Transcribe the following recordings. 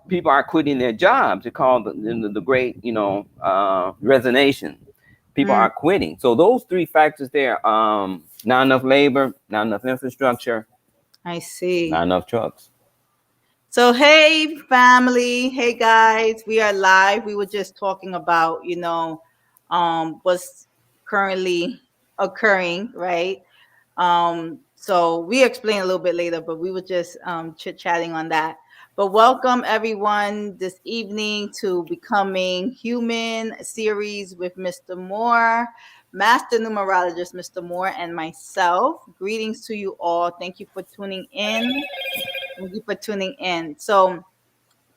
People are quitting their jobs. It's called the great, resignation. People Mm, are quitting. So those three factors there, not enough labor, not enough infrastructure, I see. not enough trucks. So, hey, family. Hey, guys. We are live. We were just talking about, what's currently occurring, right? So we explain a little bit later, but we were just chit-chatting on that. But welcome everyone this evening to Becoming Human series with Mr. Moore, Master Numerologist Mr. Moore, and myself. Greetings to you all. Thank you for tuning in. Thank you for tuning in. So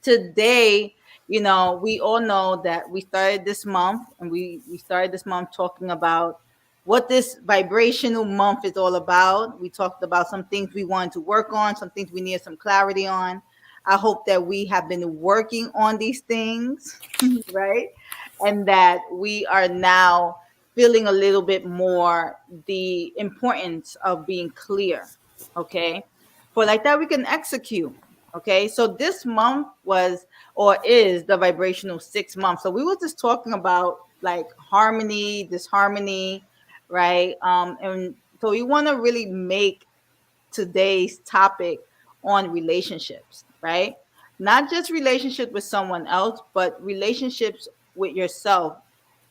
today, we all know that we started this month, and we started this month talking about what this vibrational month is all about. We talked about some things we wanted to work on, some things we needed some clarity on. I hope that we have been working on these things, right? And that we are now feeling a little bit more the importance of being clear, okay? For like that, we can execute. Okay, so this month was or is the vibrational 6 month. So we were just talking about like harmony, disharmony, right? And so we want to really make today's topic on relationships, right? Not just relationship with someone else, but relationships with yourself,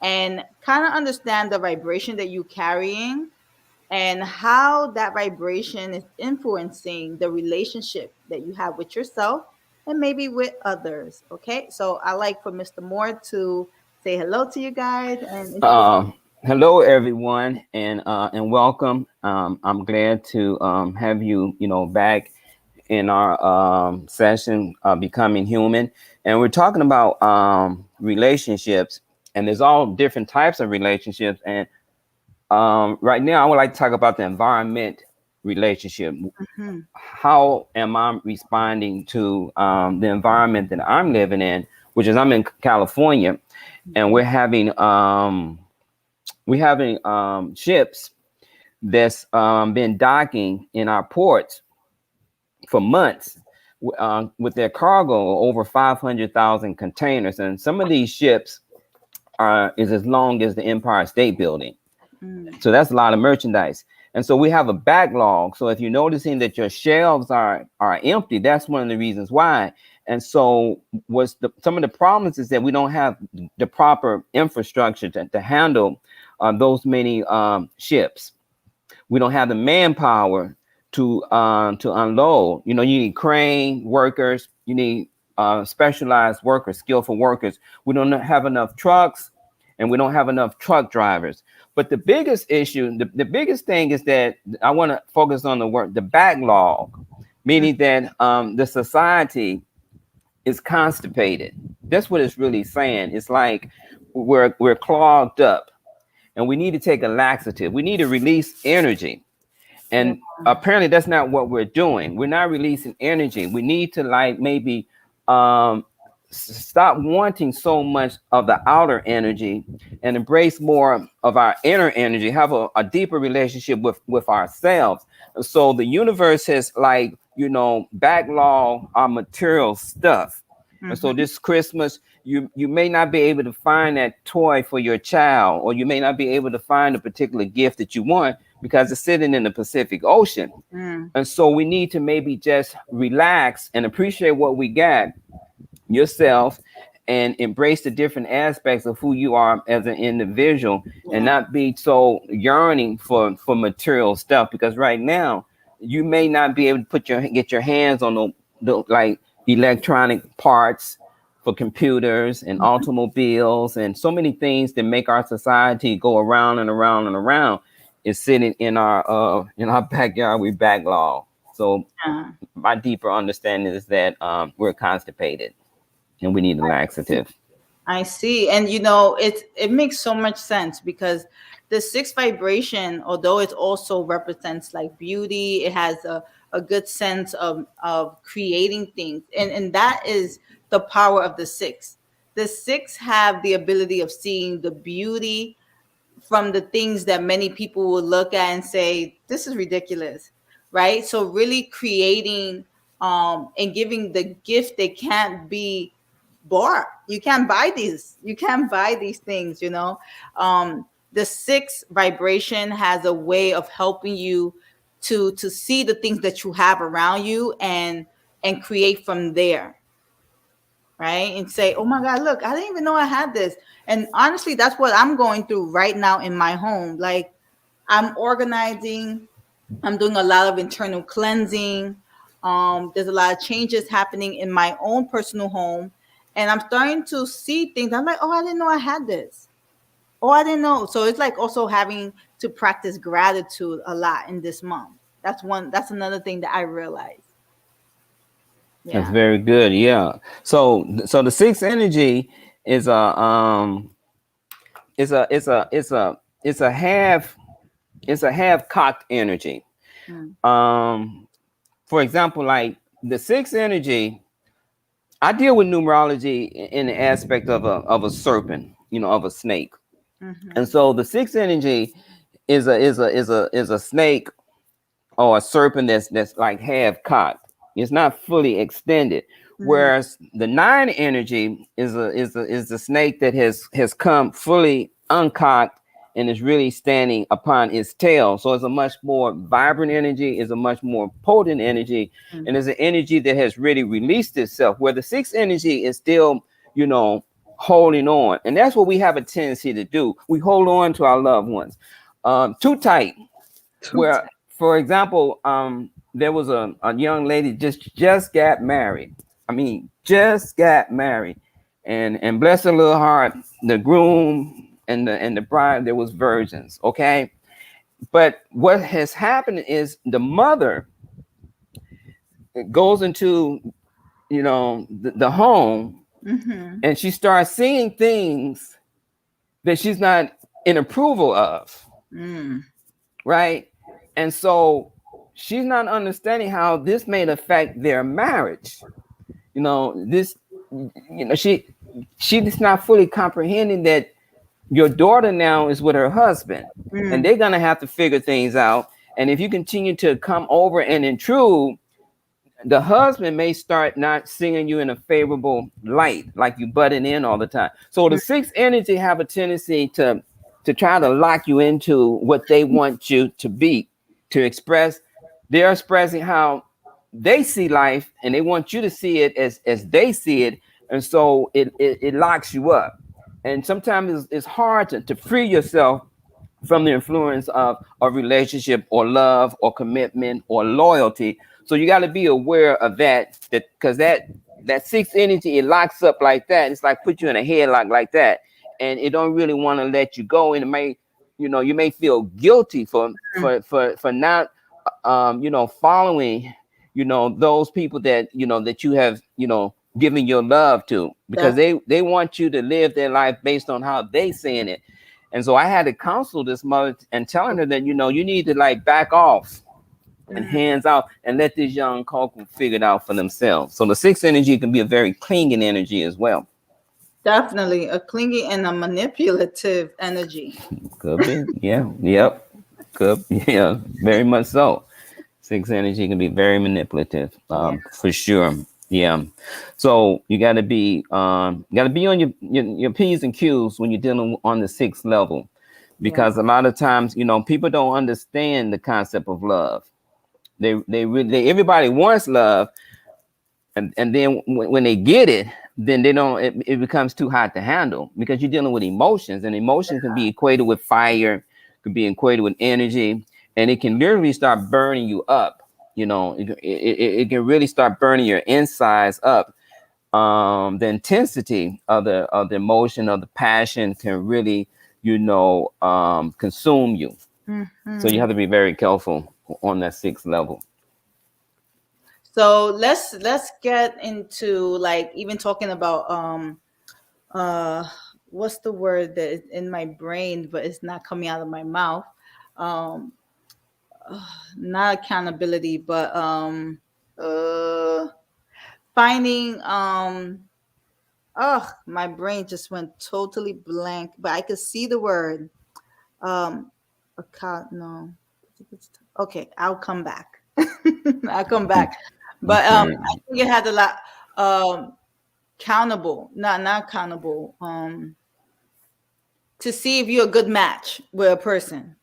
and kind of understand the vibration that you're carrying and how that vibration is influencing the relationship that you have with yourself and maybe with others. Okay, so I like for Mr. Moore to say hello to you guys and introduce. Uh, Hello, everyone, and welcome. I'm glad to have you, back in our session, Becoming Human, and we're talking about relationships, and there's all different types of relationships. And right now, I would like to talk about the environment relationship. Mhm. How am I responding to the environment that I'm living in, which is I'm in California, and Mhm. we're having ships that's been docking in our ports for months with their cargo over 500,000 containers, and some of these ships are is as long as the Empire State Building. Mm. So that's a lot of merchandise. And so we have a backlog. So if you're noticing that your shelves are empty, that's one of the reasons why. And so some of the problems is that we don't have the proper infrastructure to handle those many ships. We don't have the manpower to unload. You need crane workers. You need specialized workers, skillful workers. We don't have enough trucks, and we don't have enough truck drivers. But the biggest issue, the biggest thing is that I want to focus on the backlog, meaning that the society is constipated. That's what it's really saying. It's like we're clogged up, and we need to take a laxative. We need to release energy, Yeah. and apparently that's not what we're doing. We're not releasing energy. We need to like maybe um stop wanting so much of the outer energy and embrace more of our inner energy, have a deeper relationship with ourselves. So the universe has like backlog our material stuff. And so Mhm. this Christmas, you may not be able to find that toy for your child, or you may not be able to find a particular gift that you want because it's sitting in the Pacific Ocean. Mm. And so we need to maybe just relax and appreciate what we got, yourself, and embrace the different aspects of who you are as an individual, and Yeah. not be so yearning for material stuff, because right now you may not be able to get your hands on the like electronic parts for computers and automobiles and so many things that make our society go around and around and around is sitting in our backyard. We backlog. So Yeah. my deeper understanding is that we're constipated and we need a laxative. I see. And it makes so much sense because the sixth vibration, although it also represents like beauty, it has a good sense of creating things. And that is the power of the six. The six have the ability of seeing the beauty from the things that many people will look at and say, this is ridiculous, right? So really creating and giving the gift they can't be bought. You can't buy these. You can't buy these things. The sixth vibration has a way of helping you to see the things that you have around you and create from there, right? And say, oh my God, look, I didn't even know I had this. And honestly, that's what I'm going through right now in my home. Like, I'm organizing, I'm doing a lot of internal cleansing. There's a lot of changes happening in my own personal home. And I'm starting to see things. I'm like, oh, I didn't know I had this. Oh, I didn't know. So it's like also having to practice gratitude a lot in this month. That's another thing that I realized. That's Yeah. very good. Yeah. So the sixth energy is a half cocked energy. Mm, Um, for example, like the sixth energy, I deal with numerology in the aspect of a serpent, of a snake. And mm-hmm, so the sixth energy is a snake or a serpent that's like half cocked. It's not fully extended. mm, Whereas the nine energy is the snake that has come fully uncocked and is really standing upon its tail. So it's a much more vibrant energy, is a much more potent energy, mm, and is an energy that has really released itself. Where the sixth energy is still, holding on, and that's what we have a tendency to do. We hold on to our loved ones too tight, too where, tight. for example, there was a young lady just got married. I mean, just got married, and bless her little heart, the groom and the bride, there was virgins. Okay, but what has happened is the mother goes into the home, Mm-hmm, and she starts seeing things that she's not in approval of, mm, right? And so she's not understanding how this may affect their marriage. This, she's not fully comprehending that your daughter now is with her husband, and mm, they're gonna have to figure things out. And if you continue to come over and intrude, the husband may start not seeing you in a favorable light, like you butting in all the time. So the mm, sixth energy have a tendency to try to lock you into what they want you to be, to express. They're expressing how they see life, and they want you to see it as they see it, and so it locks you up. And sometimes it's hard to free yourself from the influence of a relationship or love or commitment or loyalty. So you got to be aware of that because that sixth energy, it locks up like that. It's like put you in a headlock like that, and it don't really want to let you go. And it may, you may feel guilty for not following those people that you have given your love to, because def- they want you to live their life based on how they seeing it. And so I had to counsel this mother and telling her that you need to like back off and mm, hands out and let this young couple figure it out for themselves. So the sixth energy can be a very clinging energy as well. definitely a clingy and a manipulative energy. Could be, yeah, yep, could, yeah, very much so. Sixth energy can be very manipulative, Yeah, for sure. Yeah. So you got to be on your P's and Q's when you're dealing on the sixth level, yeah. because a lot of times people don't understand the concept of love. Everybody wants love, and then when they get it, then they don't. It becomes too hot to handle, because you're dealing with emotions, and emotions can be equated with fire, could be equated with energy, and it can literally start burning you up. It can really start burning your insides up. The intensity of the emotion, of the passion, can really consume you. So you Hmm. have to be very careful on that sixth level. So let's get into like even talking about uh what's the word that is in my brain but it's not coming out of my mouth. Um Not accountability, but uh finding oh, my brain just went totally blank, but I could see the word. Account, no. Okay, I'll come back. I'll come back. But Okay. I think it had a lot countable, not countable. To see if you're a good match with a person.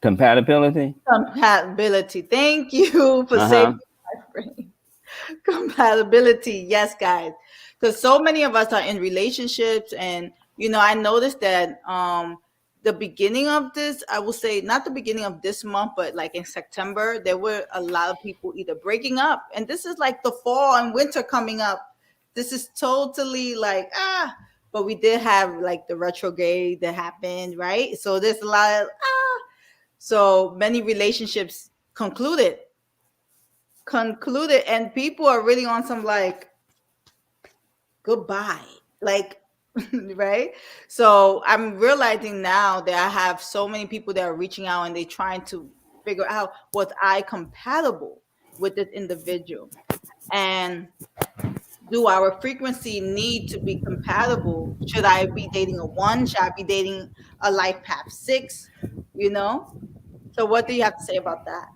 Compatibility. Compatibility. Thank you for saving Uh-huh. my brain. Compatibility. Yes, guys. Because so many of us are in relationships, and I noticed that the beginning of this, I will say not the beginning of this month, but like in September, there were a lot of people either breaking up, and this is like the fall and winter coming up. This is totally like but we did have like the retrograde that happened, right? So there's a lot of so many relationships concluded, and people are really on some like goodbye, like right. So I'm realizing now that I have so many people that are reaching out and they trying to figure out, was I compatible with this individual, and do our frequency need to be compatible? Should I be dating a one? Should I be dating a life path six? So what do you have to say about that?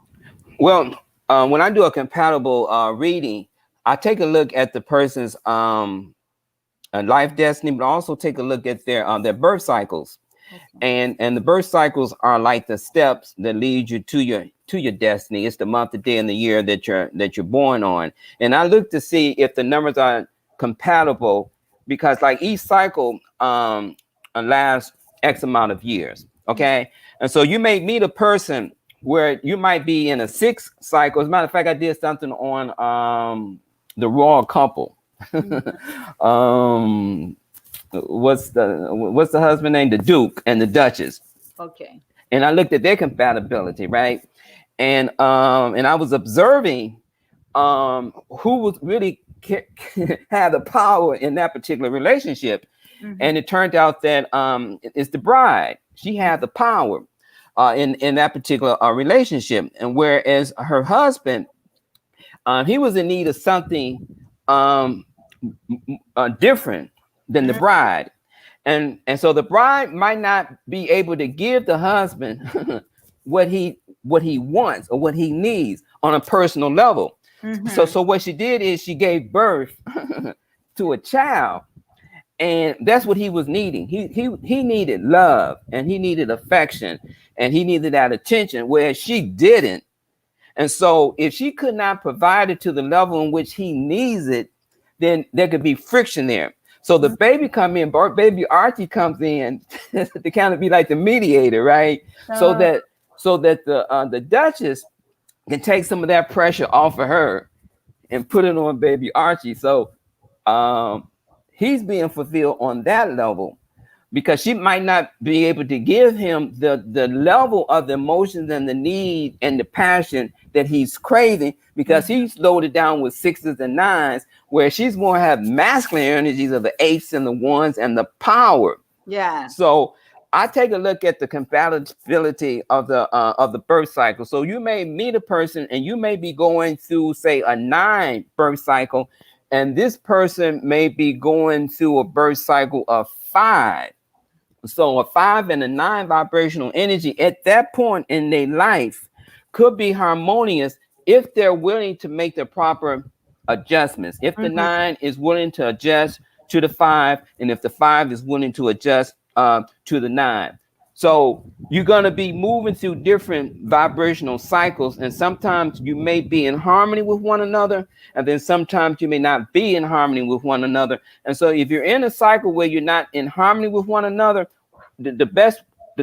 Well, when I do a compatible reading, I take a look at the person's life destiny, but also take a look at their birth cycles. Okay. And the birth cycles are like the steps that lead you to your destiny. It's the month, the day, and the year that you're born on. And I look to see if the numbers are compatible, because like each cycle lasts X amount of years. Okay. And so you may meet a person where you might be in a 6 cycle. As a matter of fact, I did something on the royal couple. um what's the husband name, the Duke and the Duchess. Okay. And I looked at their compatibility, right? And I was observing who was really had the power in that particular relationship. And it turned out that it's the bride. She had the power in that particular relationship. And whereas her husband, he was in need of something different than the bride. And so the bride might not be able to give the husband what he wants or what he needs on a personal level. So what she did is she gave birth to a child, and that's what he was needing. He needed love, and he needed affection, and he needed that attention, whereas she didn't. And so if she could not provide it to the level in which he needs it, then there could be friction there. So the baby baby Archie comes in to kind of be like the mediator, right? So that the Duchess can take some of that pressure off of her and put it on baby Archie. So he's being fulfilled on that level, because she might not be able to give him the level of the emotions and the need and the passion that he's craving, because he's loaded down with 6s and 9s, where she's going to have masculine energies of the 8s and the 1s and the power. Yeah. So I take a look at the compatibility of the birth cycle. So you may meet a person and you may be going through, say, a 9 birth cycle, and this person may be going through a birth cycle of 5. So a 5 and a 9 vibrational energy at that point in their life could be harmonious if they're willing to make the proper adjustments. If the 9 is willing to adjust to the 5, and if the 5 is willing to adjust to the 9. So you're going to be moving through different vibrational cycles, and sometimes you may be in harmony with one another, and then sometimes you may not be in harmony with one another. And so if you're in a cycle where you're not in harmony with one another, the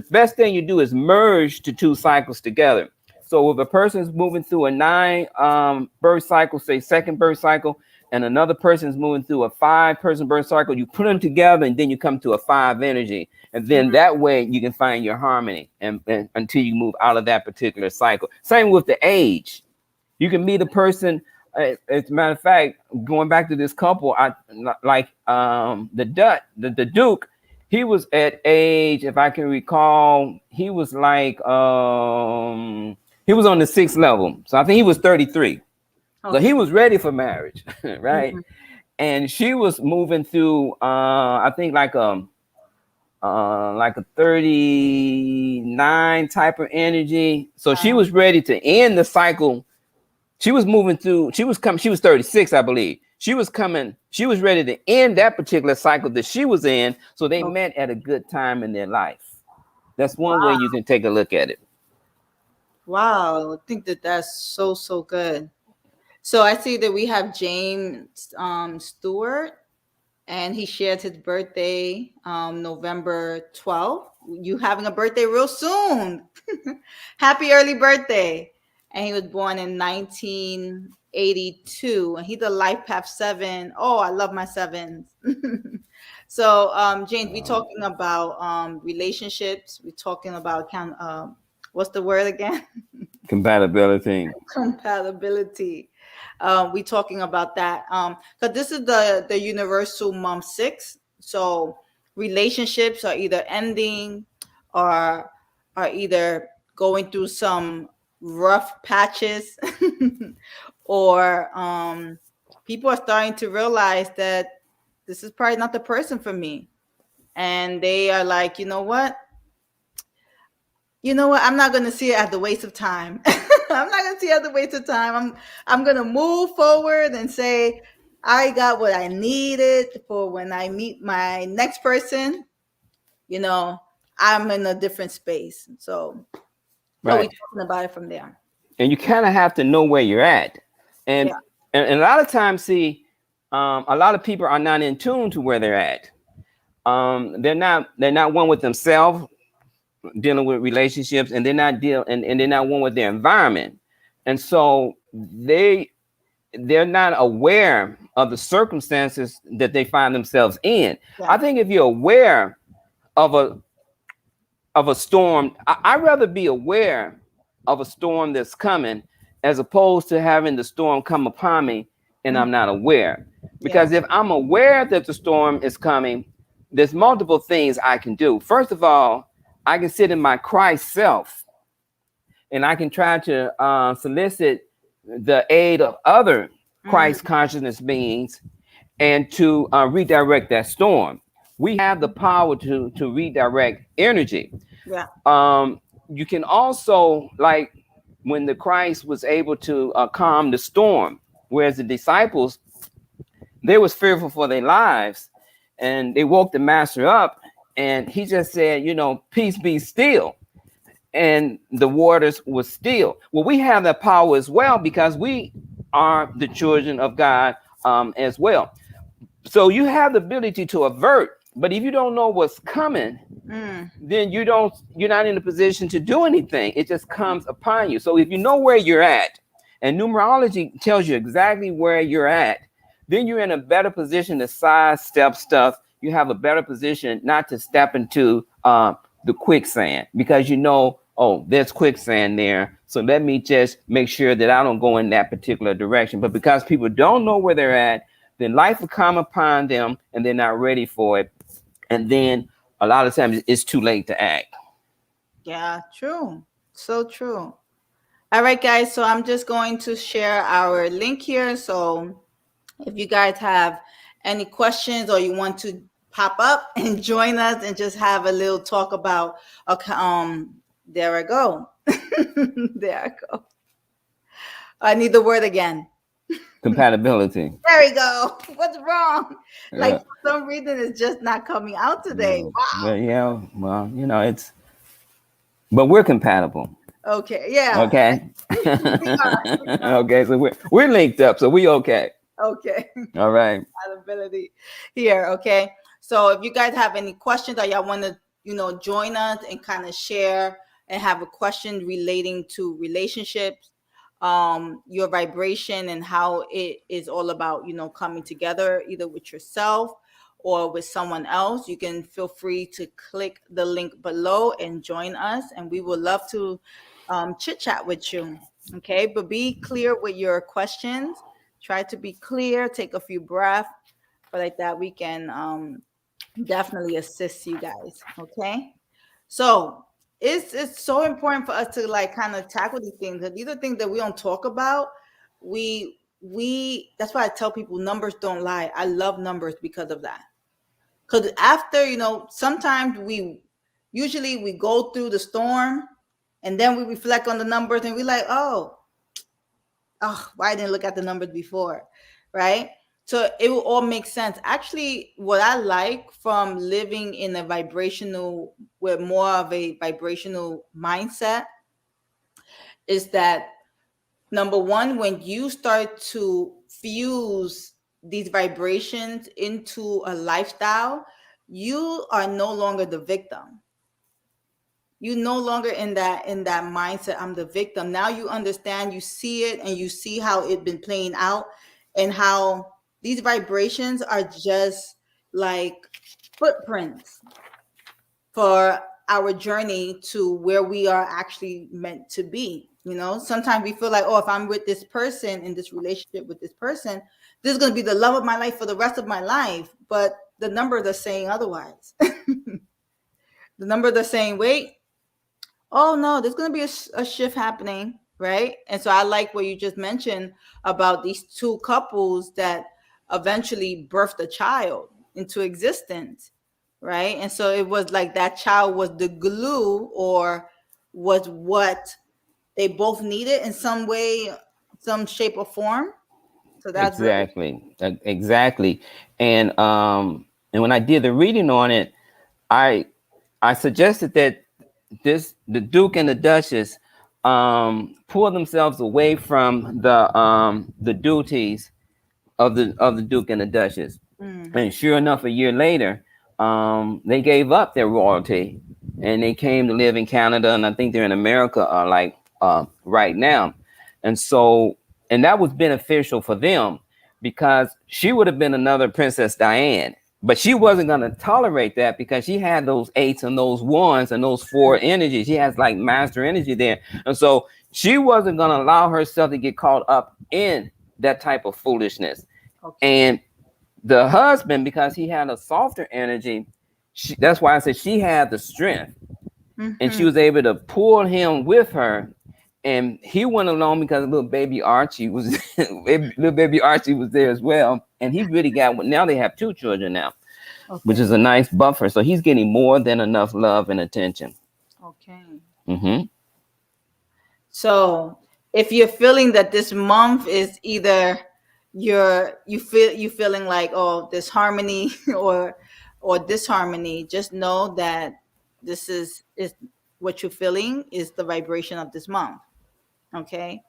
best thing you do is merge the 2 cycles together. So if a person is moving through a 9 birth cycle, say 2nd birth cycle, and another person is moving through a 5-person birth cycle, you put them together, and then you come to a 5 energy, and then that way you can find your harmony, and until you move out of that particular cycle. Same with the age. You can meet a person. As a matter of fact, going back to this couple, I like the Duke. He was at age, if I can recall, he was like he was on the 6th level. So I think he was 33. So he was ready for marriage, right? And she was moving through I think like a 39 type of energy. So she was ready to end the cycle She was moving through, she was coming, she was 36, I believe. She was coming, she was ready to end that particular cycle that she was in. So they Oh, met at a good time in their life. That's one way wow. you can take a look at it. Wow. I think that that's so good. So I see that we have James Stewart, and he shared his birthday November 12th. You having a birthday real soon. Happy early birthday. And he was born in 1982, and he's a life path 7. Oh, I love my 7s. So James, we're talking about relationships. We're talking about what's the word again? Compatibility. Compatibility. We talking about that because this is the universal mom 6. So relationships are either ending or are either going through some rough patches or people are starting to realize that this is probably not the person for me, and they are like, you know what, I'm not going to see it as a waste of time. I'm not going to see it as a waste of time. I'm going to move forward and say I got what I needed for when I meet my next person. you know I'm in a different space. So we Right. talking about it from there. And you kind of have to know where you're at. And, Yeah. and a lot of times, see, a lot of people are not in tune to where they're at. They're not one with themselves, dealing with relationships, and and they're not one with their environment. And so they're not aware of the circumstances that they find themselves in. I Yeah. think if you're aware of a storm, I'd rather be aware of a storm that's coming as opposed to having the storm come upon me and Mm, I'm not aware. yeah. Because if I'm aware that the storm is coming, there's multiple things I can do. First of all, I can sit in my Christ self and I can try to solicit the aid of other Mm, Christ consciousness beings and to redirect that storm. We have the power to redirect energy. yeah. um you can also, like when the Christ was able to calm the storm, whereas the disciples, they was fearful for their lives, and they woke the master up, and he just said, peace be still, and the waters was still. Well, we have that power as well because we are the children of God as well. So you have the ability to avert, but if you don't know what's coming, Mm, then you're not in a position to do anything. It just comes upon you. So if you know where you're at, and numerology tells you exactly where you're at, then you're in a better position to sidestep stuff. You have a better position not to step into the quicksand, because oh, there's quicksand there, so let me just make sure that I don't go in that particular direction. But because people don't know where they're at, then life will come upon them and they're not ready for it, and then a lot of times it's too late to act. yeah, true. So true. All right, guys. So I'm just going to share our link here. So if you guys have any questions or you want to pop up and join us and just have a little talk about, okay, there I go. There I go. I need the word again. Compatibility. There we go. What's wrong? Like Yeah. for some reason it's just not coming out today. But yeah, well, it's, but we're compatible. Wow. Okay. Yeah. Okay. We are. Okay, so we're linked up, so we okay. Okay. All right. Compatibility here. Okay. So if you guys have any questions or y'all want to, join us and kind of share and have a question relating to relationships, your vibration and how it is all about, coming together either with yourself or with someone else, you can feel free to click the link below and join us. And we would love to chit chat with you. Okay. But be clear with your questions. Try to be clear, take a few breaths, but like that we can definitely assist you guys. Okay. So it's so important for us to like kind of tackle these things. And these are things that we don't talk about. We that's why I tell people numbers don't lie. I love numbers because of that. Because after, sometimes we go through the storm and then we reflect on the numbers and we're like, oh, oh, why I didn't look at the numbers before, right? So it will all make sense. Actually, what I like from living in a vibrational, with more of a vibrational mindset, is that number one, when you start to fuse these vibrations into a lifestyle, you are no longer the victim. You no longer in that mindset, I'm the victim. Now you understand, you see it, and you see how it been playing out, and how these vibrations are just like footprints for our journey to where we are actually meant to be. Sometimes we feel like, oh, if I'm with this person, in this relationship with this person, this is going to be the love of my life for the rest of my life. But the numbers are saying otherwise. The numbers are saying, wait, oh no, there's going to be a shift happening, right? And so I like what you just mentioned about these two couples that eventually birthed a child into existence, right? And so it was like that child was the glue, or was what they both needed in some way, some shape or form. So that's very Exactly. And when I did the reading on it, I I suggested that the Duke and the Duchess pull themselves away from the duties of the Duke and the Duchess. mm, And sure enough, a year later, they gave up their royalty and they came to live in Canada, and I think they're in America, right now. And so, and that was beneficial for them because she would have been another Princess Diane, but she wasn't going to tolerate that because she had those eights and those ones and those four energies. She has like master energy there, and so she wasn't going to allow herself to get caught up in that type of foolishness. okay. And the husband, because he had a softer energy, that's why I said she had the strength, and she Hmm. was able to pull him with her. And he went along because little baby Archie was little baby Archie was there as well. And he really got, now they have two children now, which Okay. is a nice buffer. So he's getting more than enough love and attention. Okay. Hmm. So if you're feeling that this month is either you feeling like, oh, this harmony or disharmony, just know that this is what you're feeling is the vibration of this month. Okay.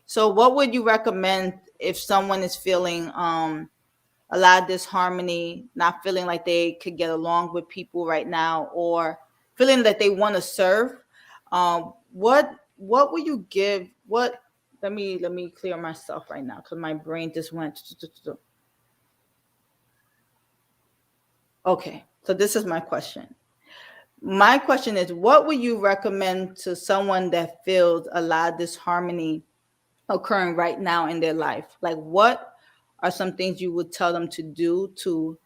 So what would you recommend if someone is feeling a lot of disharmony, not feeling like they could get along with people right now, or feeling that they want to serve? What would you give? What let me clear myself right now because my brain just went. Okay, so this is my question. My question is, what would you recommend to someone that feels a lot of disharmony occurring right now in their life? Like, what are some things you would tell them to do to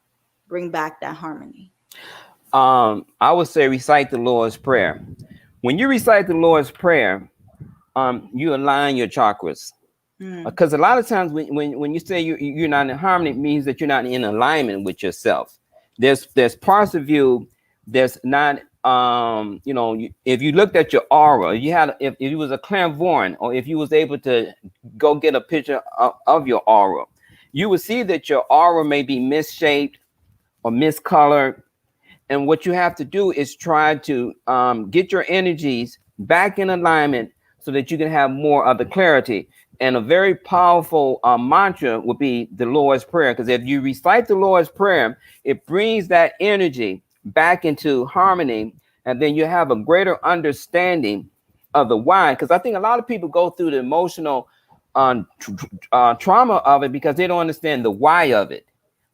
bring back that harmony? I would say recite the Lord's Prayer. When you recite the Lord's Prayer, you align your chakras. Mm, Because a lot of times when you say you're not in harmony, it means that you're not in alignment with yourself. There's parts of you that's not, if you looked at your aura, if you was a clairvoyant, or if you was able to go get a picture of your aura, you would see that your aura may be misshaped or miscolored. And what you have to do is try to get your energies back in alignment so that you can have more of the clarity. And a very powerful mantra would be the Lord's Prayer. Because if you recite the Lord's Prayer, it brings that energy back into harmony. And then you have a greater understanding of the why. Because I think a lot of people go through the emotional trauma of it because they don't understand the why of it.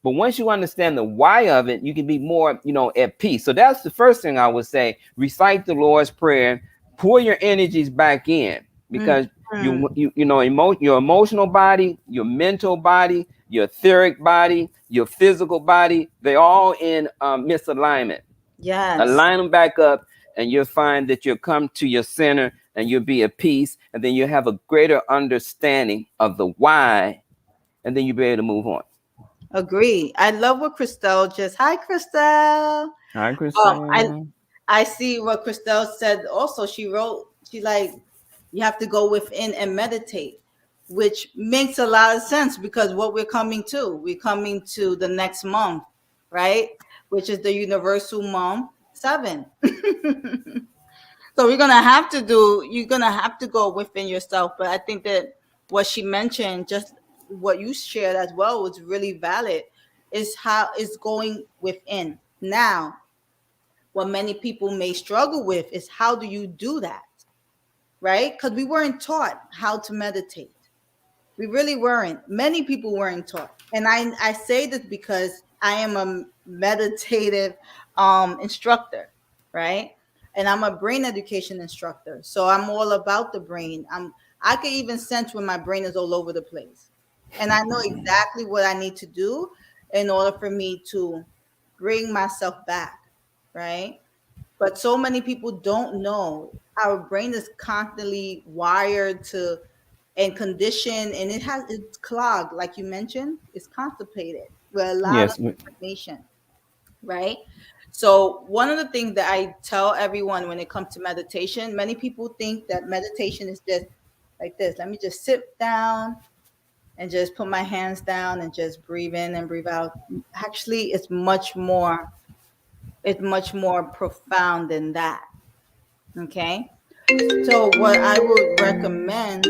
But once you understand the why of it, you can be more, at peace. So that's the first thing I would say. Recite the Lord's Prayer, pour your energies back in, mm, because mm. your emotional body, your mental body, your etheric body, your physical body, they're all in misalignment. Yes, Align them back up, and you'll find that you'll come to your center and you'll be at peace, and then you'll have a greater understanding of the why, and then you'll be able to move on. agree. I love what Christelle just. Hi, Christelle. Hi, Um, I Christelle. I see what Christelle said. Also, she wrote. She like, you have to go within and meditate. which makes a lot of sense because what we're coming to the next month, right? Which is the universal month 7. So you're gonna have to go within yourself. But I think that what she mentioned, just what you shared as well, was really valid. Is how it's going within. Now, what many people may struggle with is how do you do that, right? Because we weren't taught how to meditate. We really weren't. Many people weren't taught. And I say this because I am a meditative instructor, right? And I'm a brain education instructor. So I'm all about the brain. I can even sense when my brain is all over the place. And I know exactly what I need to do in order for me to bring myself back, right? But so many people don't know our brain is constantly wired to and conditioned, and it's clogged, like you mentioned, it's constipated with a lot of Yes. information, right? So one of the things that I tell everyone when it comes to meditation, many people think that meditation is just like this. Let me just sit down and just put my hands down and just breathe in and breathe out. Actually, it's much more profound than that. Okay. So what I would recommend,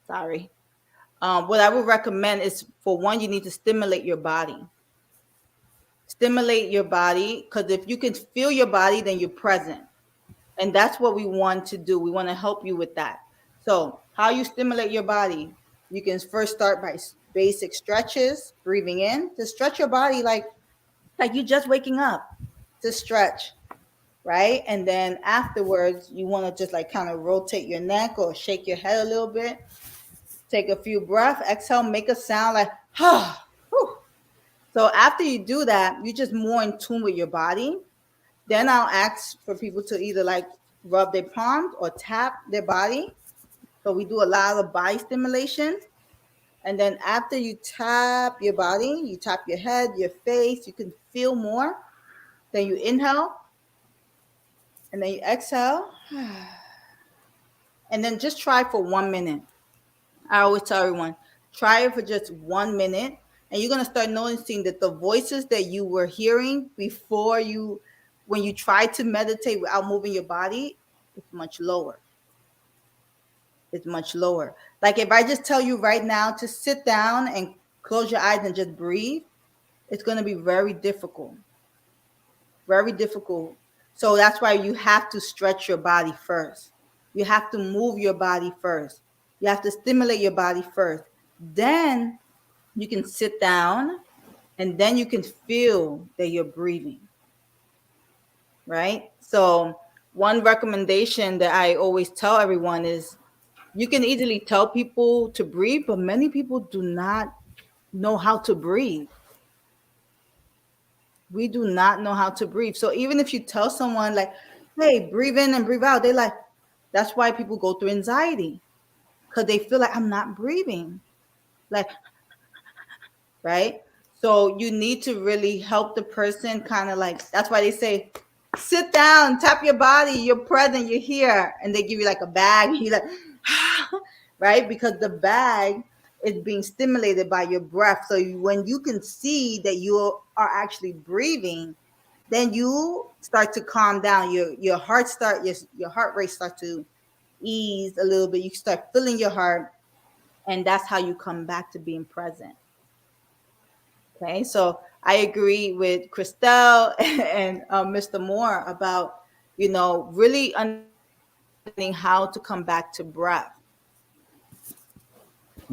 sorry, what I would recommend is for one, you need to stimulate your body. Stimulate your body because if you can feel your body, then you're present. And that's what we want to do. We want to help you with that. So, how you stimulate your body? You can first start by basic stretches, breathing in to stretch your body like you just waking up to stretch, right? And then afterwards, you want to just like kind of rotate your neck or shake your head a little bit. Take a few breaths, exhale, make a sound like, ah. So after you do that, you're just more in tune with your body. Then I'll ask for people to either like rub their palms or tap their body. So we do a lot of body stimulation. And then after you tap your body, you tap your head, your face, you can feel more. Then you inhale and then you exhale. And then just try for 1 minute. I always tell everyone, try it for just 1 minute, and you're gonna start noticing that the voices that you were hearing when you try to meditate without moving your body, it's much lower. It's much lower. Like if I just tell you right now to sit down and close your eyes and just breathe, it's gonna be very difficult. Very difficult. So that's why you have to stretch your body first. You have to move your body first. You have to stimulate your body first. Then you can sit down and then you can feel that you're breathing, right? So, one recommendation that I always tell everyone is you can easily tell people to breathe, but many people do not know how to breathe. We do not know how to breathe. So even if you tell someone like, "Hey, breathe in and breathe out," they're like, that's why people go through anxiety because they feel like I'm not breathing. Like, right? So you need to really help the person kind of like that's why they say, sit down, tap your body, you're present, you're here. And they give you like a bag, and you're like, right? Because the bag is being stimulated by your breath. So when you can see that you are actually breathing, then you start to calm down. Your heart rate starts to ease a little bit. You start feeling your heart, and that's how you come back to being present. Okay, so I agree with Christelle and Mr. Moore about really understanding how to come back to breath.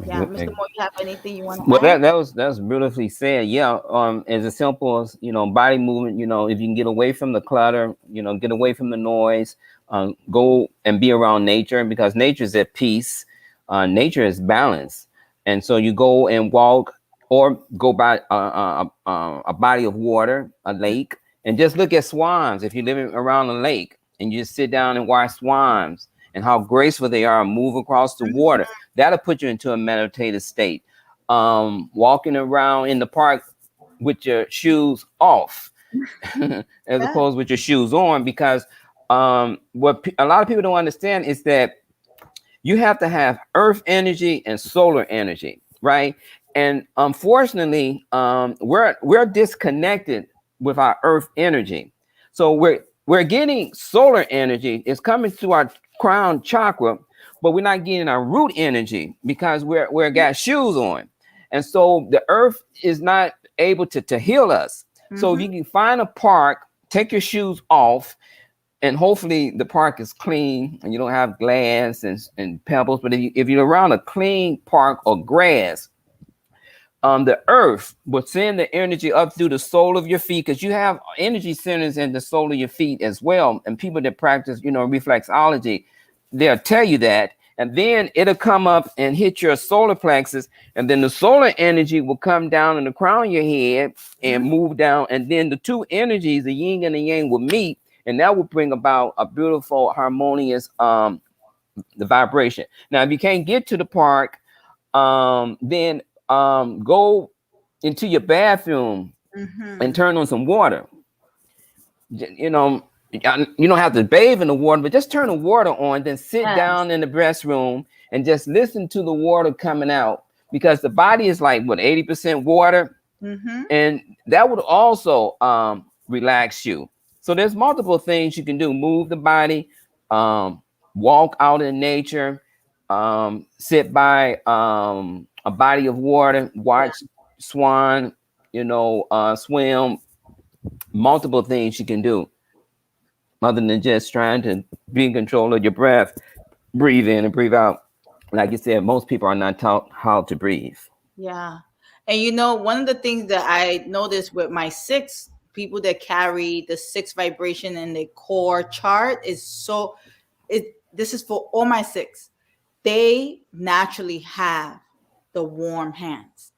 Yeah, Mr. Moore, you have anything you want to Well, add? that's beautifully said. Yeah, as simple as body movement. If you can get away from the clutter, get away from the noise, go and be around nature because nature is at peace. Nature is balance, and so you go and walk or go by a body of water, a lake, and just look at swans. If you're living around a lake and you just sit down and watch swans and how graceful they are, move across the water, that'll put you into a meditative state. Walking around in the park with your shoes off as Yeah. opposed with your shoes on because a lot of people don't understand is that you have to have earth energy and solar energy, right? And unfortunately, we're disconnected with our earth energy. So we're getting solar energy. It's coming to our crown chakra, but we're not getting our root energy because we're got shoes on. And so the earth is not able to heal us. So if you can find a park, take your shoes off, and hopefully the park is clean and you don't have glass and pebbles. But if you're around a clean park or grass, the earth will send the energy up through the sole of your feet, because you have energy centers in the sole of your feet as well. And people that practice, reflexology, they'll tell you that. And then it'll come up and hit your solar plexus, and then the solar energy will come down in the crown of your head and move down. And then the two energies, the yin and the yang, will meet, and that will bring about a beautiful, harmonious the vibration. Now, if you can't get to the park, then go into your bathroom and turn on some water. You don't have to bathe in the water, but just turn the water on, then sit down in the restroom and just listen to the water coming out, because the body is like, what, 80% water? And that would also relax you. So there's multiple things you can do. Move the body, walk out in nature, sit by a body of water, watch swan, swim. Multiple things you can do other than just trying to be in control of your breath. Breathe in and breathe out. Like you said, most people are not taught how to breathe. Yeah. And one of the things that I noticed with my six people that carry the six vibration in the core chart is this is for all my six. They naturally have the warm hands.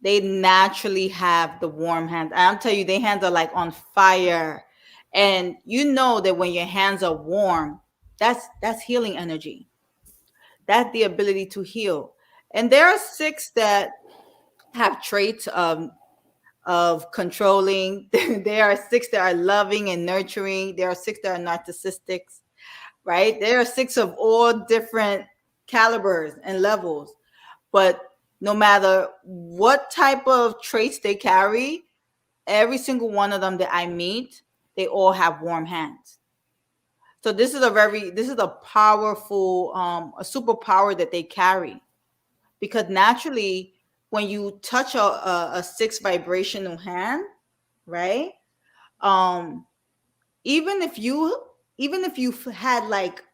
They naturally have the warm hands. I'll tell you, their hands are like on fire. And you know that when your hands are warm, that's healing energy. That's the ability to heal. And there are six that have traits of controlling. There are six that are loving and nurturing. There are six that are narcissistic, right? There are six of all different calibers and levels. But no matter what type of traits they carry, every single one of them that I meet, they all have warm hands. So this is a powerful, a superpower that they carry, because naturally, when you touch a six vibrational hand, right? Um, even if you had like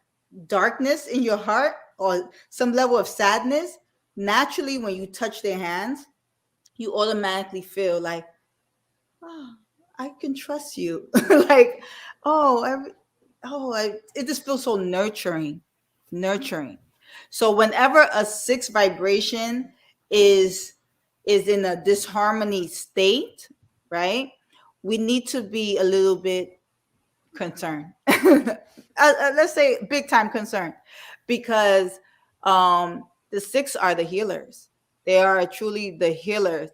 darkness in your heart or some level of sadness, naturally when you touch their hands, you automatically feel like, oh, I can trust you. Like, oh, it just feels so nurturing. So whenever a six vibration is in a disharmony state, right? We need to be a little bit concerned. Let's say big time concerned, because the six are the healers. They are truly the healers.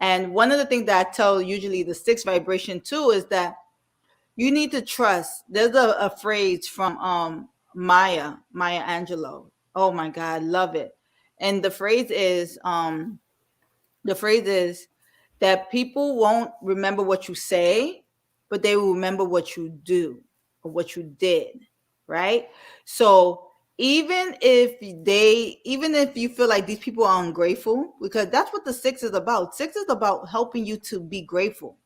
And one of the things that I tell usually the six vibration too is that you need to trust. There's a phrase from Maya Angelou. Oh my God, love it. And the phrase is that people won't remember what you say, but they will remember what you do or what you did, right? So even if you feel like these people are ungrateful, because that's what the six is about. Six is about helping you to be grateful.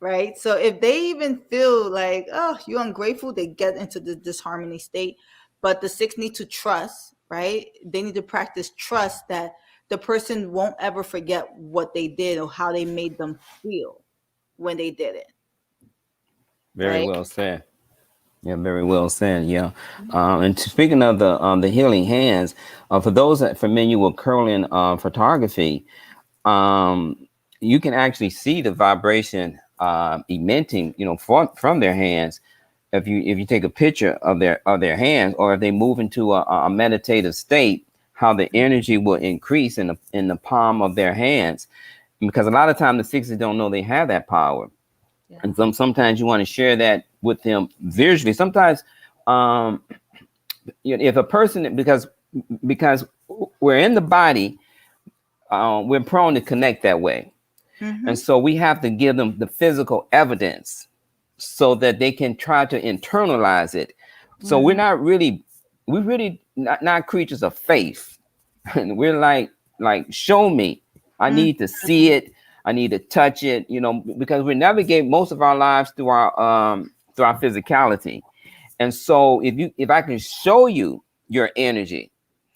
Right? So if they even feel like, oh, you're ungrateful, they get into the disharmony state. But the six need to trust, right? They need to practice trust that the person won't ever forget what they did or how they made them feel when they did it. Very Right? well said. Yeah, very well said. Yeah, and speaking of the healing hands, for those that familiar with curling photography, um, you can actually see the vibration emitting, from their hands. If you take a picture of their hands, or if they move into a meditative state, how the energy will increase in the palm of their hands, because a lot of times the sixes don't know they have that power. Yeah. And sometimes you want to share that with them visually. Sometimes, um, if a person, because we're in the body, we're prone to connect that way. And Mm-hmm. so we have to give them the physical evidence so that they can try to internalize it. So Mm-hmm. we're really not creatures of faith. And we're like, show me. I need to see it. I need to touch it, because we navigate most of our lives through our physicality. And so if I can show you your energy,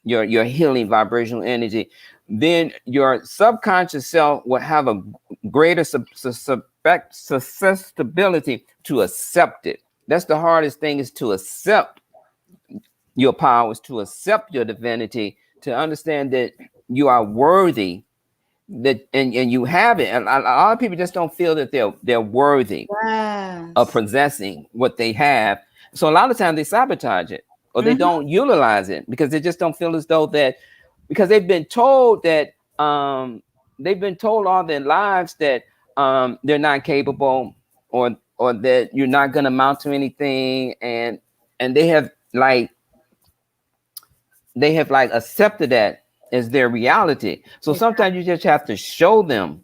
your healing vibrational energy, then your subconscious self will have a greater susceptibility to accept it. That's the hardest thing, is to accept your powers, to accept your divinity, to understand that you are worthy, that and you have it. And a lot of people just don't feel that they're worthy of Yes. possessing what they have. So a lot of times they sabotage it, or they Mm-hmm. don't utilize it because they just don't feel as though that, because they've been told that, they've been told all their lives that, they're not capable, or that you're not going to amount to anything, and they have like accepted that as their reality. So sometimes you just have to show them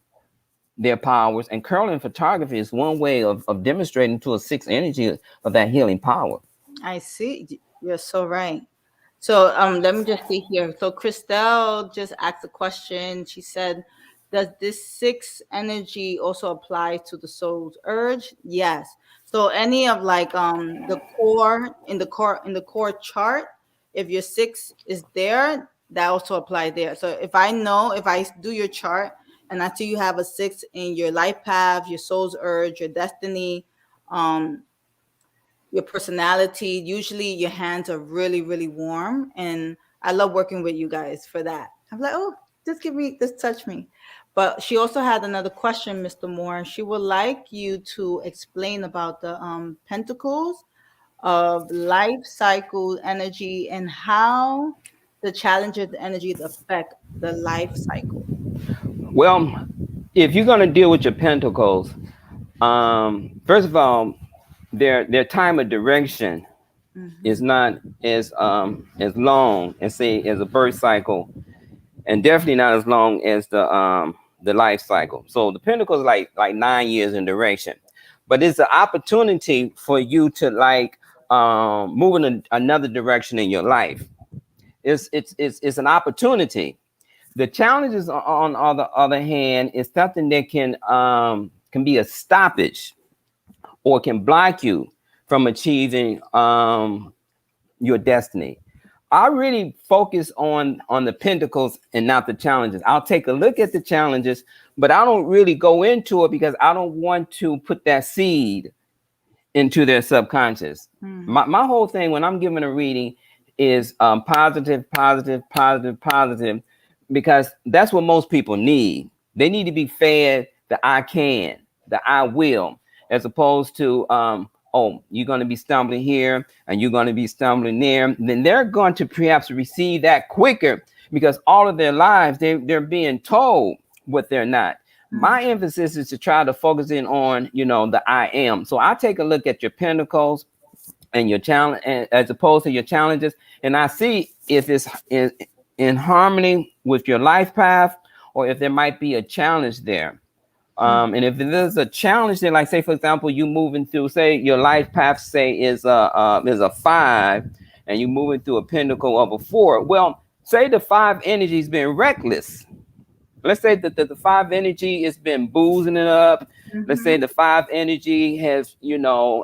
their powers, and curling photography is one way of demonstrating to a sixth energy of that healing power. I see. You're so right. So let me just see here. So Christelle just asked a question. She said, "Does this six energy also apply to the soul's urge?" Yes. So any of like the core in the core chart, if your six is there, that also apply there. So if I do your chart and I see you have a six in your life path, your soul's urge, your destiny, um, your personality. Usually your hands are really, really warm. And I love working with you guys for that. I'm like, oh, just touch me. But she also had another question, Mr. Moore. She would like you to explain about the pentacles of life cycle energy and how the challenges energies affect the life cycle. Well, if you're going to deal with your pentacles, first of all, their time of direction is Mm-hmm. not as long as, say, as a birth cycle, and definitely not as long as the life cycle. So the pentacles like 9 years in duration, but it's an opportunity for you to move in another direction in your life. It's an opportunity. The challenges, on the other hand, is something that can be a stoppage, or can block you from achieving your destiny. I really focus on the pentacles and not the challenges. I'll take a look at the challenges, but I don't really go into it because I don't want to put that seed into their subconscious. Mm-hmm. My whole thing when I'm giving a reading is positive, positive, positive, positive, because that's what most people need. They need to be fed the I can, the I will, as opposed to, oh, you're going to be stumbling here and you're going to be stumbling there. Then they're going to perhaps receive that quicker, because all of their lives they're being told what they're not. My emphasis is to try to focus in on, the I am. So I take a look at your pentacles and your challenge, as opposed to your challenges, and I see if it's in harmony with your life path, or if there might be a challenge there. And if there's a challenge there, like say for example, you moving through, say your life path, say is a 5, and you moving through a pentacle of a 4. Well, say the 5 energy's been reckless. Let's say that the 5 energy has been boozing it up. Let's say Mm-hmm. the 5 energy has,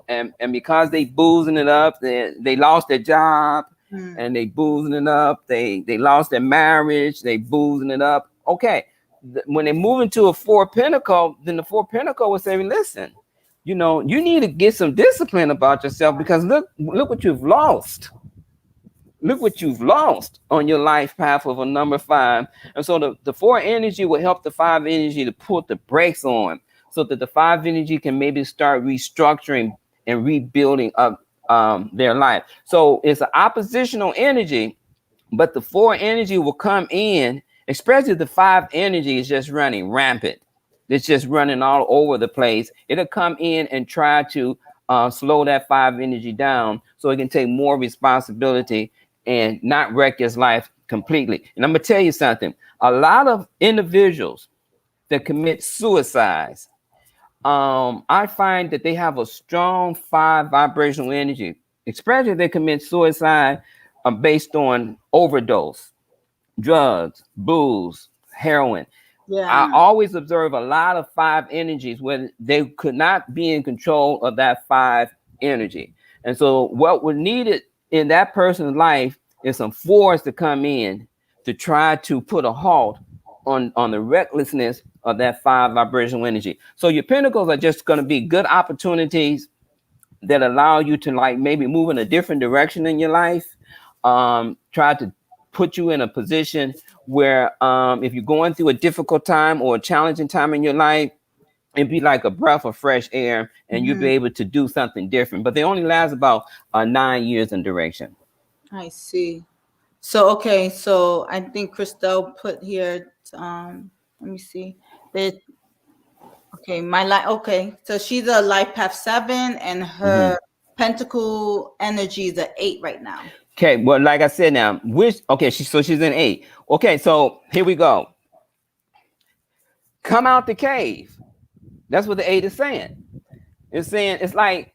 and because they boozing it up, they lost their job, and they boozing it up. They lost their marriage. They boozing it up. Okay, when they move into a 4 pentacle, then the 4 pentacle will say, listen, you need to get some discipline about yourself, because look what you've lost. Look what you've lost on your life path of a number 5. And so the 4 energy will help the 5 energy to put the brakes on, so that the 5 energy can maybe start restructuring and rebuilding up their life. So it's an oppositional energy, but the 4 energy will come in, especially the 5 energy is just running rampant. that's just running all over the place. It'll come in and try to slow that 5 energy down so it can take more responsibility and not wreck his life completely. And I'm gonna tell you something. A lot of individuals that commit suicides, I find that they have a strong 5 vibrational energy, especially if they commit suicide based on overdose, drugs, booze, heroin. I Yeah. always observe a lot of 5 energies where they could not be in control of that 5 energy. And so what was needed in that person's life is some 4s to come in to try to put a halt on the recklessness of that 5 vibrational energy. So your pentacles are just going to be good opportunities that allow you to like maybe move in a different direction in your life. Try to put you in a position where if you're going through a difficult time or a challenging time in your life, it'd be like a breath of fresh air and you'll be Hmm. able to do something different. But they only last about 9 years in duration. I see. So okay, so I think Christelle put here. Let me see. That okay, my life. Okay, so she's a life path 7, and Mhm. her pentacle energy is a 8 right now. Okay, well, like I said now, which okay, she's an 8. Okay, so here we go. Come out the cave. That's what the 8 is saying. It's saying it's like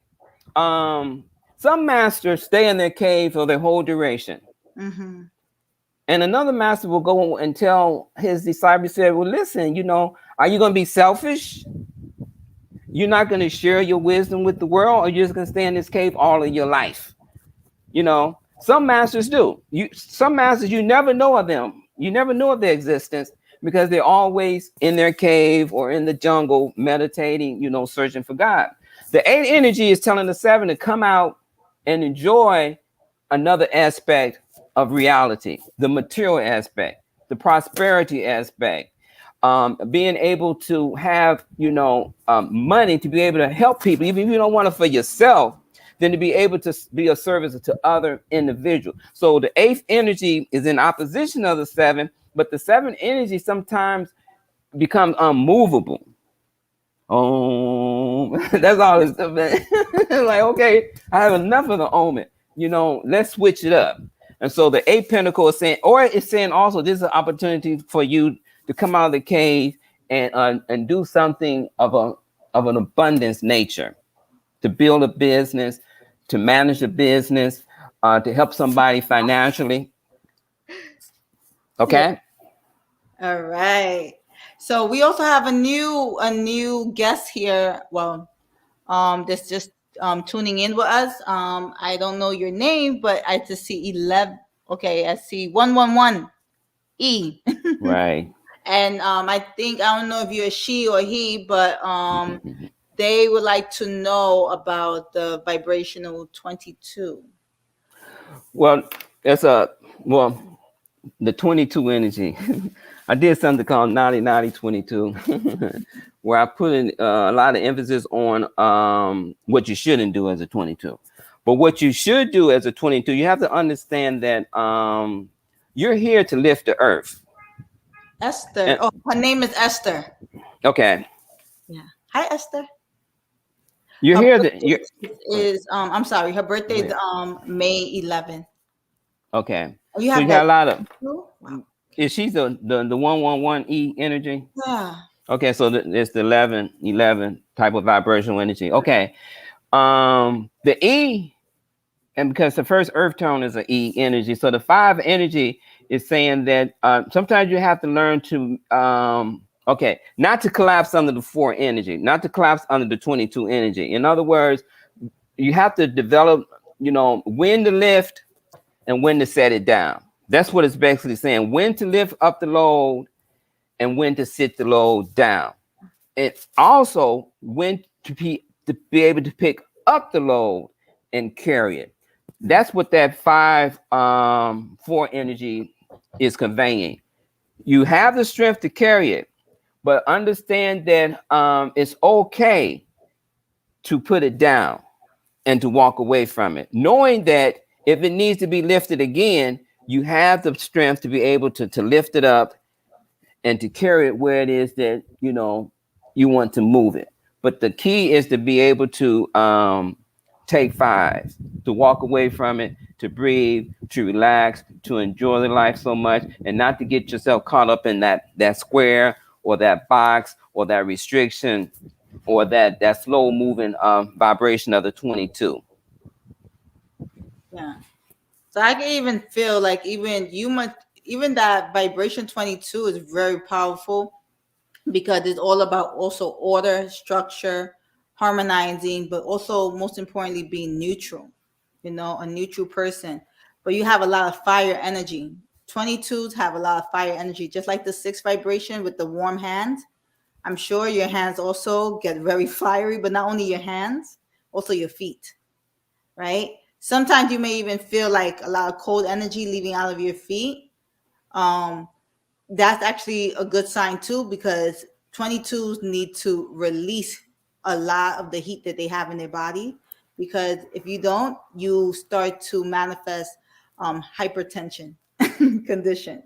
some masters stay in their cave for their whole duration. Mm-hmm. And another master will go and tell his disciples, say, well, listen, are you going to be selfish? You're not going to share your wisdom with the world, or you're just going to stay in this cave all of your life? Some masters do. Some masters, you never know of them. You never know of their existence because they're always in their cave or in the jungle meditating, searching for God. The 8 energy is telling the 7 to come out and enjoy another aspect of reality, the material aspect, the prosperity aspect, being able to have, money to be able to help people, even if you don't want it for yourself, then to be able to be of service to other individuals. So the 8th energy is in opposition of the 7, but the 7 energy sometimes becomes unmovable. Oh, that's all it's like, okay, I have enough of the omen. Let's switch it up. And so the 8 pentacle is saying, or it's saying also, this is an opportunity for you to come out of the cave and do something of an abundance nature, to build a business, to manage a business, to help somebody financially. Yeah. Okay. All right. So we also have a new guest here. Well, that's just tuning in with us. I don't know your name, but I just see 11. Okay, I see 111 E. Right. And I think I don't know if you're a she or he, but they would like to know about the vibrational 22. Well, it's a well the 22 energy. I did something called 90-90-22, where I put in a lot of emphasis on what you shouldn't do as a 22. But what you should do as a 22, you have to understand that you're here to lift the earth. Esther. And Oh, her name is Esther. okay, Yeah. Hi, Esther. you're Her here to birthday you're go ahead. is I'm sorry, her Go birthday is ahead. May 11th. Okay. Oh, you So have you got that a lot of too? Wow. is she's the 111 energy? Yeah. Okay, so it's the 11 type of vibrational energy. Okay. The E, and because the first earth tone is an E energy, so the 5 energy is saying that sometimes you have to learn to not to collapse under the 4 energy, not to collapse under the 22 energy. In other words, you have to develop, when to lift and when to set it down. That's what it's basically saying. When to lift up the load and when to sit the load down. It's also when to be able to pick up the load and carry it. That's what that 5 4 energy is conveying. You have the strength to carry it, but understand that it's okay to put it down and to walk away from it, knowing that if it needs to be lifted again, you have the strength to be able to lift it up and to carry it where it is that you want to move it. But the key is to be able to take fives, to walk away from it, to breathe, to relax, to enjoy the life so much, and not to get yourself caught up in that square or that box or that restriction or that slow moving vibration of the 22. Yeah. So I can even feel like even that vibration 22 is very powerful because it's all about also order, structure, harmonizing, but also most importantly being neutral, a neutral person. But you have a lot of fire energy. 22s have a lot of fire energy, just like the six vibration with the warm hands. I'm sure your hands also get very fiery, but not only your hands, also your feet, right? Sometimes you may even feel like a lot of cold energy leaving out of your feet. Um, that's actually a good sign too, because 22s need to release a lot of the heat that they have in their body. Because if you don't, you start to manifest hypertension condition.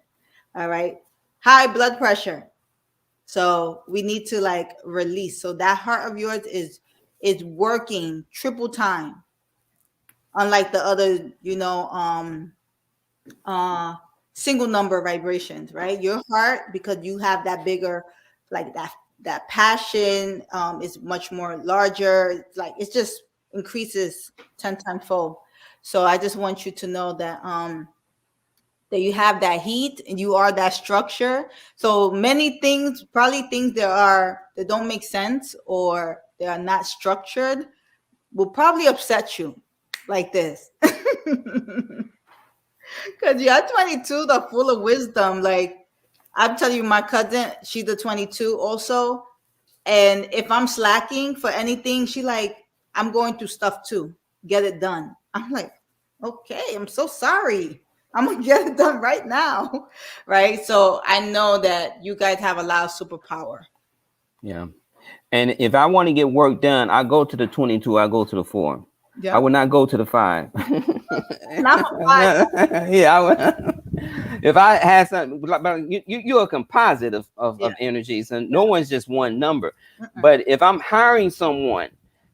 All right. High blood pressure. So we need to like release. So that heart of yours is working triple time, unlike the other, uh single number vibrations, right? Your heart, because you have that bigger, like that passion, is much more larger. It's like it just increases 10 times fold. So I just want you to know that you have that heat and you are that structure. So many things, probably things that don't make sense or they are not structured, will probably upset you like this. Because you're 22, the full of wisdom. Like, I'm telling you, my cousin, she's a 22 also. And if I'm slacking for anything, she like, I'm going through stuff too. Get it done. I'm like, okay, I'm so sorry. I'm gonna get it done right now. Right. So I know that you guys have a lot of superpower. Yeah. And if I want to get work done, I go to the 22, I go to the 4. I Yep. would not go to the 5. And I'm a five. Yeah, I would. If I had something, but you're a composite of Yeah. energies, and no Yeah. one's just one number. Mm-mm. But if I'm hiring someone,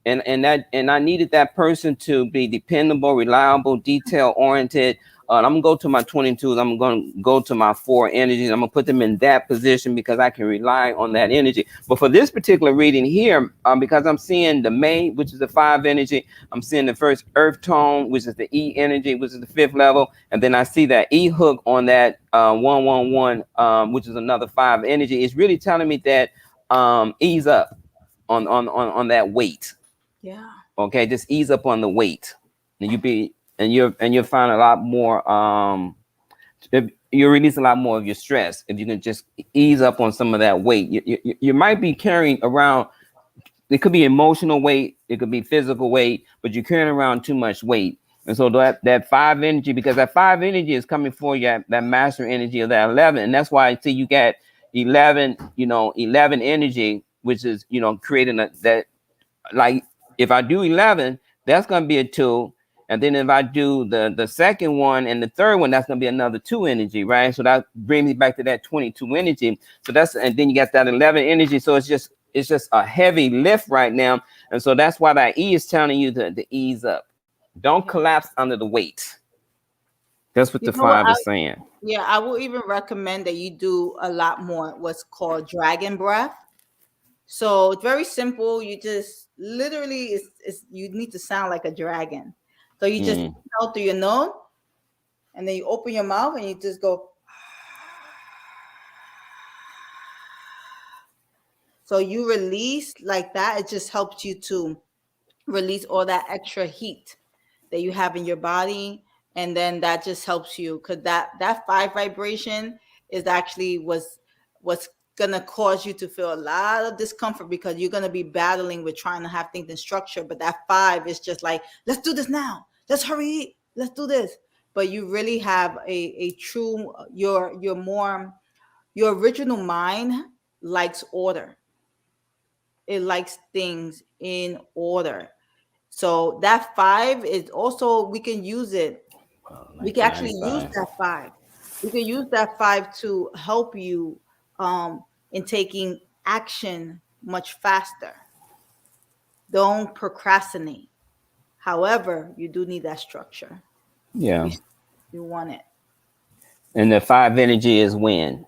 and I needed that person to be dependable, reliable, detail oriented, I'm gonna go to my 22s. I'm gonna go to my 4 energies. I'm gonna put them in that position because I can rely on that energy. But for this particular reading here, because I'm seeing the May, which is the 5 energy, I'm seeing the first earth tone, which is the E energy, which is the 5th level, and then I see that E hook on that 111, which is another 5 energy. It's really telling me that ease up on that weight. Yeah. Okay, just ease up on the weight, and you'll find a lot more. You release a lot more of your stress if you can just ease up on some of that weight. You might be carrying around. It could be emotional weight, it could be physical weight, but you're carrying around too much weight. And so that 5 energy, because that 5 energy is coming for you, that master energy of that 11, and that's why I see you got 11. 11 energy, which is creating that, like, if I do 11, that's going to be a 2. And then if I do the second one and the third one, that's going to be another 2 energy, right? So that brings me back to that 22 energy. So and then you got that 11 energy. So it's just a heavy lift right now. And so that's why that E is telling you to ease up. Don't collapse under the weight. That's what You the know what? 5 is saying. Yeah, I will even recommend that you do a lot more what's called dragon breath. So it's very simple. You just literally you need to sound like a dragon. So you just Mm. out through your nose and then you open your mouth and you just go. So you release like that. It just helps you to release all that extra heat that you have in your body, and then that just helps you because that 5 vibration is actually what's gonna cause you to feel a lot of discomfort because you're gonna be battling with trying to have things in structure. But that 5 is just like, let's do this now, let's hurry, let's do this. But you really have a true, your more, your original mind likes order. It likes things in order. So that 5 is also, we can use it. We can actually use 1995. that 5. We can use that 5 to help you in taking action much faster. Don't procrastinate. However, you do need that structure. Yeah. You you want it. And the five energy is when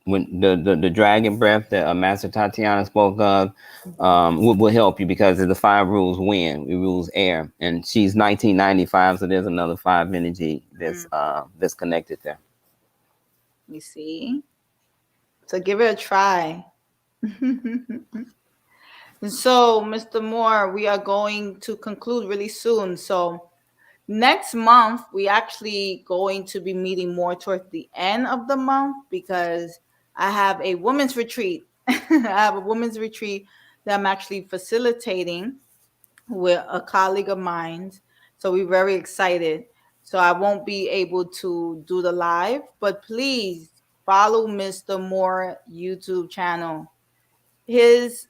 the dragon breath that Master Tatiana spoke of will help you because of the five rules. Wind, it rules air, and she's 1995, so there's another five energy that's connected there. You see? So give it a try. So, Mr. Moore, we are going to conclude really soon. So, next month, we actually going to be meeting more towards the end of the month because I have a women's retreat. I have a women's retreat that I'm actually facilitating with a colleague of mine. So we're very excited. So I won't be able to do the live, but please follow Mr. Moore YouTube channel. His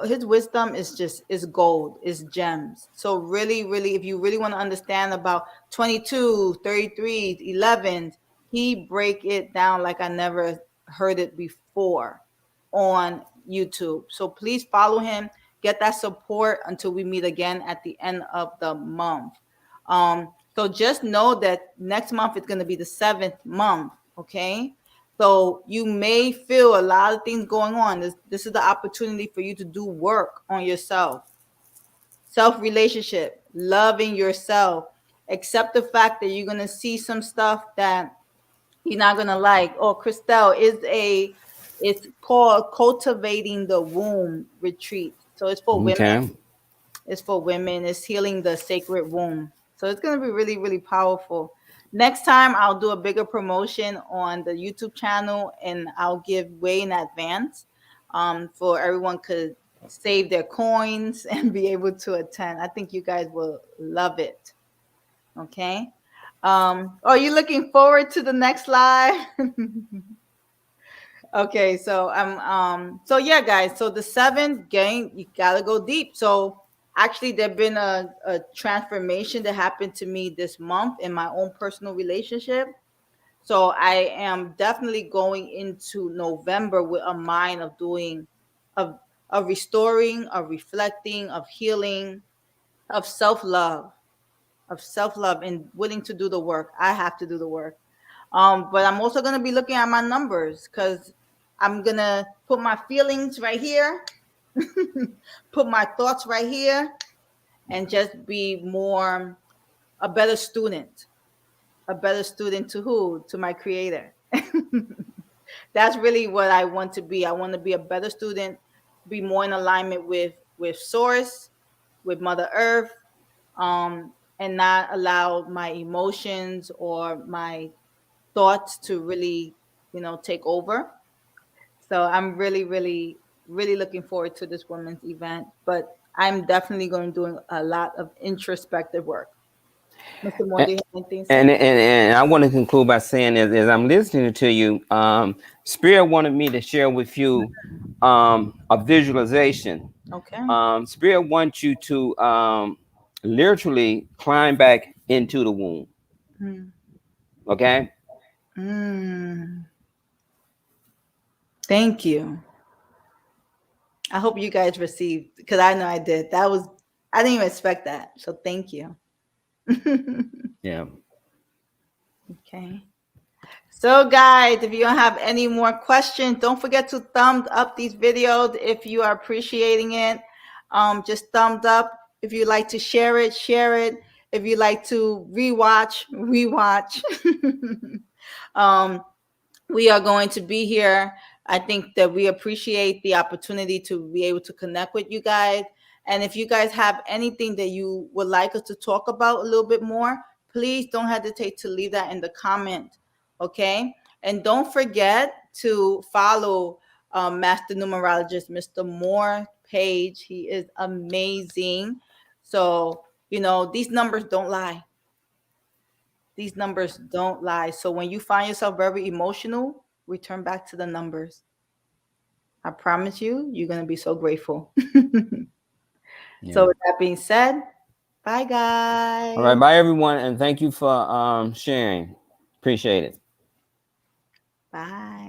his wisdom is just is gold, is gems. So really, really, if you really want to understand about 22, 33, 11, he break it down like I never heard it before on YouTube. So please follow him, get that support until we meet again at the end of the month. So just know that next month is going to be the seventh month. Okay. So you may feel a lot of things going on. This is the opportunity for you to do work on yourself, self relationship, loving yourself. Accept the fact that you're gonna see some stuff that you're not gonna like. Oh, Christelle it's called Cultivating the Womb Retreat. So it's for women. Okay. It's for women. It's healing the sacred womb. So it's going to be really, really powerful. Next time, I'll do a bigger promotion on the YouTube channel and I'll give way in advance for everyone could save their coins and be able to attend. I think you guys will love it. Okay. Are you looking forward to the next live? Okay, so so yeah, guys. So the seventh game, you gotta go deep. So actually there's been a transformation that happened to me this month in my own personal relationship. So I am definitely going into November with a mind of doing of of restoring, of reflecting, of healing, of self-love and willing to do the work. I have to do the work. But I'm also gonna be looking at my numbers because I'm gonna put my feelings right here, put my thoughts right here, and just be more a better student. A better student to who? To my creator. That's really what I want to be. I want to be a better student, be more in alignment with source, with Mother Earth, and not allow my emotions or my thoughts to really, take over. So I'm really, really, really looking forward to this women's event. But I'm definitely going to do a lot of introspective work. Mr. Moore, And, do you have anything to and say? and, and I want to conclude by saying, as I'm listening to you, Spirit wanted me to share with you a visualization. Okay. Spirit wants you to literally climb back into the womb. Mm. Okay. Mm. Thank you. I hope you guys received because I know I did. I didn't even expect that. So thank you. Yeah. Okay. So guys, if you don't have any more questions, don't forget to thumbs up these videos if you are appreciating it. Just thumbs up. If you like to share it, share it. If you like to rewatch, rewatch. um, we are going to be here. I think that we appreciate the opportunity to be able to connect with you guys. And if you guys have anything that you would like us to talk about a little bit more, please don't hesitate to leave that in the comment. Okay. And don't forget to follow Master Numerologist, Mr. Moore page. He is amazing. So, these numbers don't lie. These numbers don't lie. So when you find yourself very emotional, return back to the numbers. I promise you, you're going to be so grateful. So Yeah. with that being said, bye All right. guys. Bye, everyone, and thank you for sharing. Appreciate it. Bye.